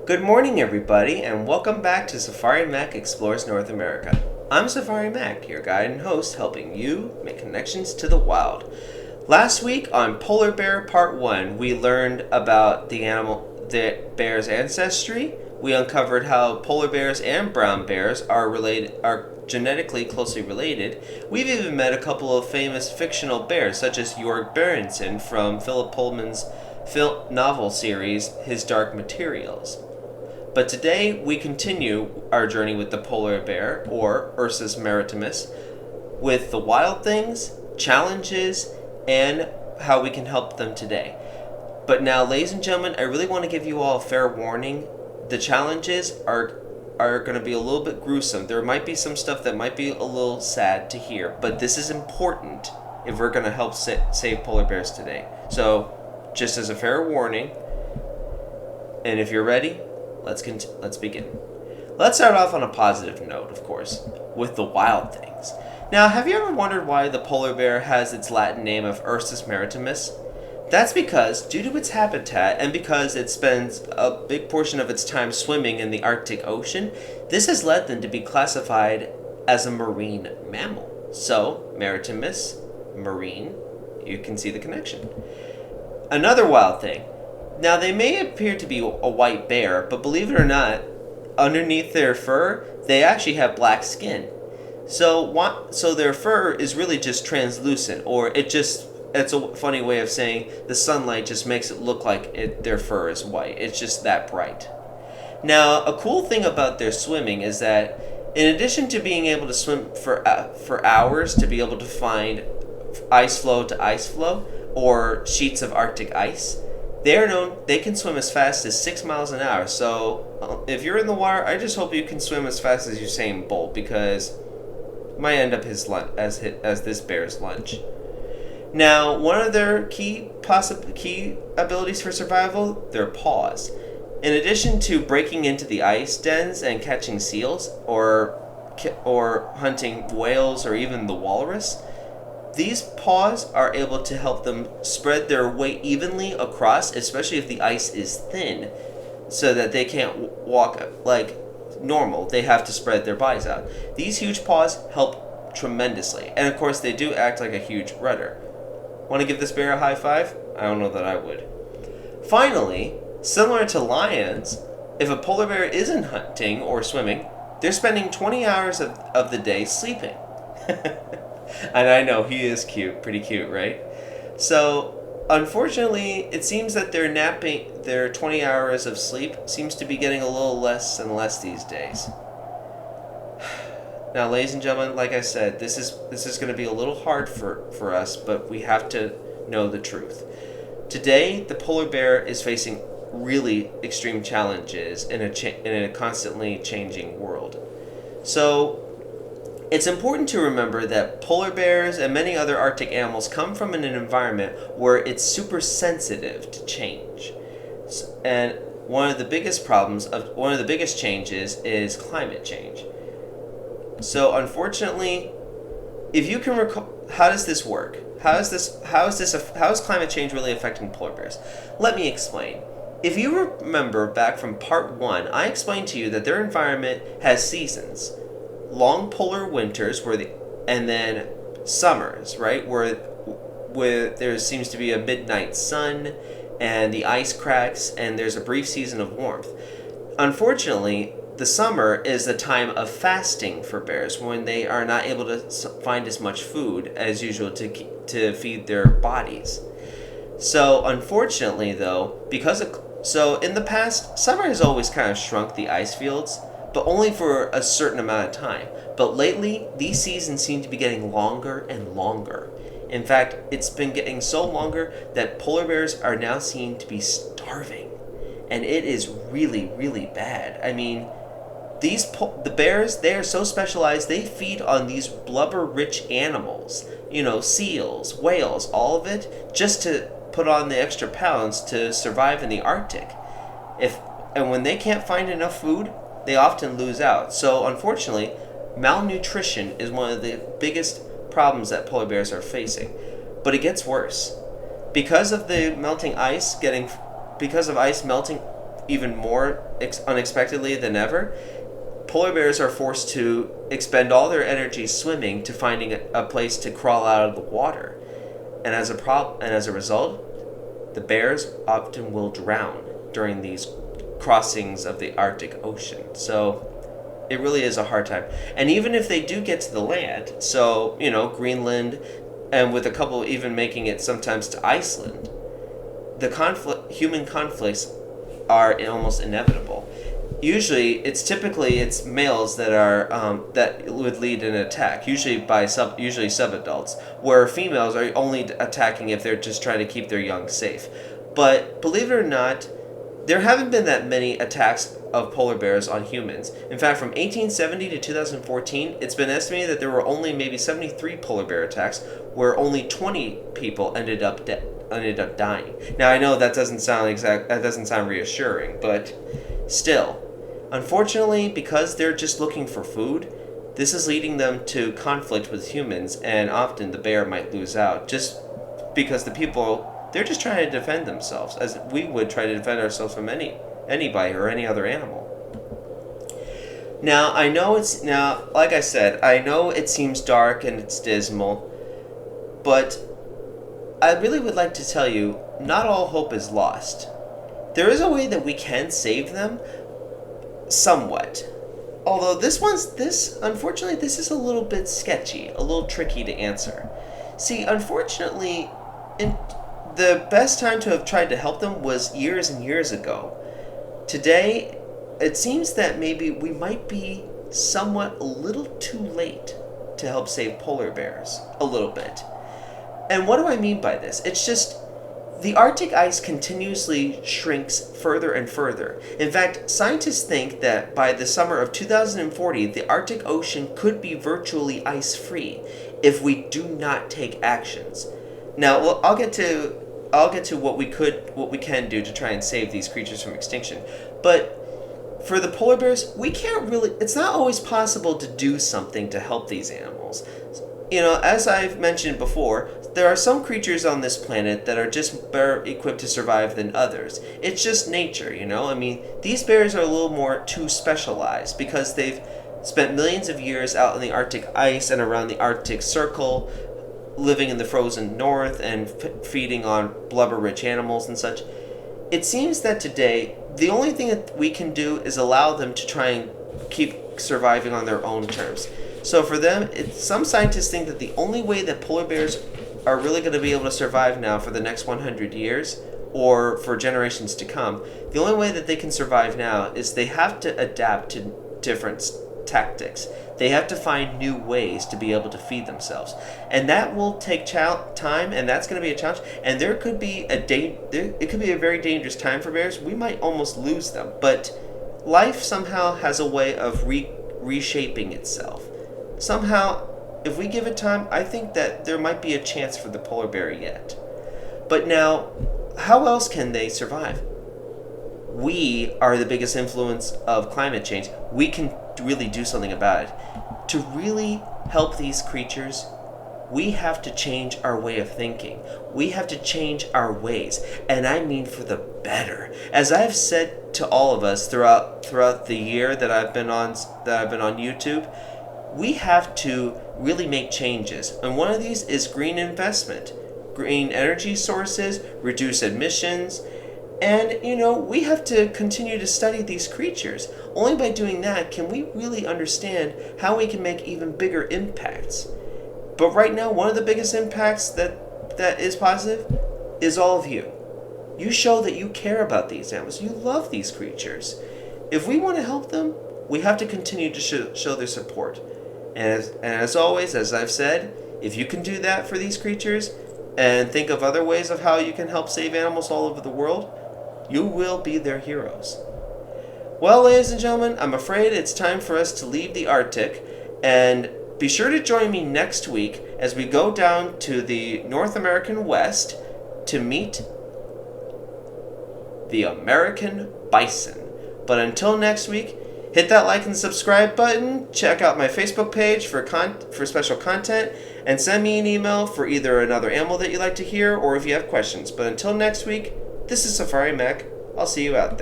Good morning, everybody, and welcome back to Safari Mack Explores North America. I'm Safari Mack, your guide and host, helping you make connections to the wild. Last week on Polar Bear Part 1, we learned about the bear's ancestry. We uncovered how polar bears and brown bears are genetically closely related. We've even met a couple of famous fictional bears, such as Jorg Berenson from Philip Pullman's novel series, His Dark Materials. But today we continue our journey with the polar bear, or Ursus maritimus, with the wild things, challenges, and how we can help them today. But now, ladies and gentlemen, I really want to give you all a fair warning. The challenges are going to be a little bit gruesome. There might be some stuff that might be a little sad to hear, but this is important if we're going to help save polar bears today. So, just as a fair warning, and if you're ready, let's begin. Let's start off on a positive note, of course, with the wild things. Now, have you ever wondered why the polar bear has its Latin name of Ursus maritimus? That's because, due to its habitat and because it spends a big portion of its time swimming in the Arctic Ocean, this has led them to be classified as a marine mammal. So, maritimus, marine, you can see the connection. Another wild thing. Now, they may appear to be a white bear, but believe it or not, underneath their fur, they actually have black skin. So their fur is really just translucent, or it's a funny way of saying the sunlight just makes it look like their fur is white. It's just that bright. Now, a cool thing about their swimming is that in addition to being able to swim for hours to be able to find ice floe to ice floe, or sheets of Arctic ice, they can swim as fast as 6 miles an hour. So if you're in the water, I just hope you can swim as fast as Usain Bolt, because it might end up as this bear's lunch. Now, one of their key abilities for survival, their paws. In addition to breaking into the ice dens and catching seals, or hunting whales or even the walrus, these paws are able to help them spread their weight evenly across, especially if the ice is thin, so that they can't walk like normal. They have to spread their bodies out. These huge paws help tremendously, and of course they do act like a huge rudder. Want to give this bear a high five? I don't know that I would. Finally, similar to lions, if a polar bear isn't hunting or swimming, they're spending 20 hours of the day sleeping. And I know, he is cute, pretty cute, right? So, unfortunately, it seems that their 20 hours of sleep seems to be getting a little less and less these days. Now, ladies and gentlemen, like I said, this is going to be a little hard for us, but we have to know the truth. Today, the polar bear is facing really extreme challenges in a constantly changing world. So, it's important to remember that polar bears and many other Arctic animals come from an environment where it's super sensitive to change. And one of the biggest changes is climate change. So unfortunately, if you can recall, how does this work? How is climate change really affecting polar bears? Let me explain. If you remember back from part 1, I explained to you that their environment has seasons. Long polar winters and then summers, right, where there seems to be a midnight sun and the ice cracks and there's a brief season of warmth. Unfortunately, the summer is the time of fasting for bears, when they are not able to find as much food as usual to feed their bodies. So unfortunately though, in the past, summer has always kind of shrunk the ice fields, but only for a certain amount of time. But lately, these seasons seem to be getting longer and longer. In fact, it's been getting so longer that polar bears are now seen to be starving. And it is really, really bad. I mean, the bears, they are so specialized, they feed on these blubber-rich animals. Seals, whales, all of it, just to put on the extra pounds to survive in the Arctic. And when they can't find enough food, they often lose out. So unfortunately, malnutrition is one of the biggest problems that polar bears are facing. But it gets worse. Because of ice melting even more unexpectedly than ever, polar bears are forced to expend all their energy swimming to finding a place to crawl out of the water. And as a result, the bears often will drown during these crossings of the Arctic Ocean. So it really is a hard time. And even if they do get to the land, so, Greenland, and with a couple even making it sometimes to Iceland, the human conflicts are almost inevitable. Usually, it's males that are that would lead an attack. Usually subadults, where females are only attacking if they're just trying to keep their young safe. But believe it or not, there haven't been that many attacks of polar bears on humans. In fact, from 1870 to 2014, it's been estimated that there were only maybe 73 polar bear attacks, where only 20 people ended up dying. Now I know that doesn't sound reassuring, but still, unfortunately, because they're just looking for food, this is leading them to conflict with humans, and often the bear might lose out just because the people, they're just trying to defend themselves, as we would try to defend ourselves from anybody or any other animal. Now, like I said, I know it seems dark and it's dismal, but I really would like to tell you, not all hope is lost. There is a way that we can save them, somewhat. Although unfortunately, this is a little bit sketchy, a little tricky to answer. See, unfortunately, the best time to have tried to help them was years and years ago. Today, it seems that maybe we might be somewhat a little too late to help save polar bears. A little bit. And what do I mean by this? It's just the Arctic ice continuously shrinks further and further. In fact, scientists think that by the summer of 2040, the Arctic Ocean could be virtually ice-free if we do not take actions. Now, I'll get to what we can do to try and save these creatures from extinction. But for the polar bears, it's not always possible to do something to help these animals. As I've mentioned before, there are some creatures on this planet that are just better equipped to survive than others. It's just nature, these bears are a little more too specialized because they've spent millions of years out in the Arctic ice and around the Arctic Circle, living in the frozen north and feeding on blubber-rich animals and such. It seems that today, the only thing that we can do is allow them to try and keep surviving on their own terms. So for them, some scientists think that the only way that polar bears are really going to be able to survive now for the next 100 years, or for generations to come, the only way that they can survive now is they have to adapt to different tactics. They have to find new ways to be able to feed themselves. And that will take time, and that's going to be a challenge. And there could be it could be a very dangerous time for bears. We might almost lose them. But life somehow has a way of reshaping itself. Somehow, if we give it time, I think that there might be a chance for the polar bear yet. But now, how else can they survive? We are the biggest influence of climate change. We can really do something about it. To really help these creatures, we have to change our way of thinking. We have to change our ways, and I mean for the better. As I've said to all of us throughout the year that I've been on YouTube, we have to really make changes. And one of these is green investment, green energy sources, reduce emissions, and we have to continue to study these creatures. Only by doing that can we really understand how we can make even bigger impacts. But right now, one of the biggest impacts that is positive is all of you. You show that you care about these animals. You love these creatures. If we want to help them, we have to continue to show their support. And as always, as I've said, if you can do that for these creatures and think of other ways of how you can help save animals all over the world, you will be their heroes. Well, ladies and gentlemen, I'm afraid it's time for us to leave the Arctic, and be sure to join me next week as we go down to the North American West to meet the American bison. But until next week, hit that like and subscribe button, check out my Facebook page for special content, and send me an email for either another animal that you'd like to hear or if you have questions. But until next week, this is Safari Mack. I'll see you out there.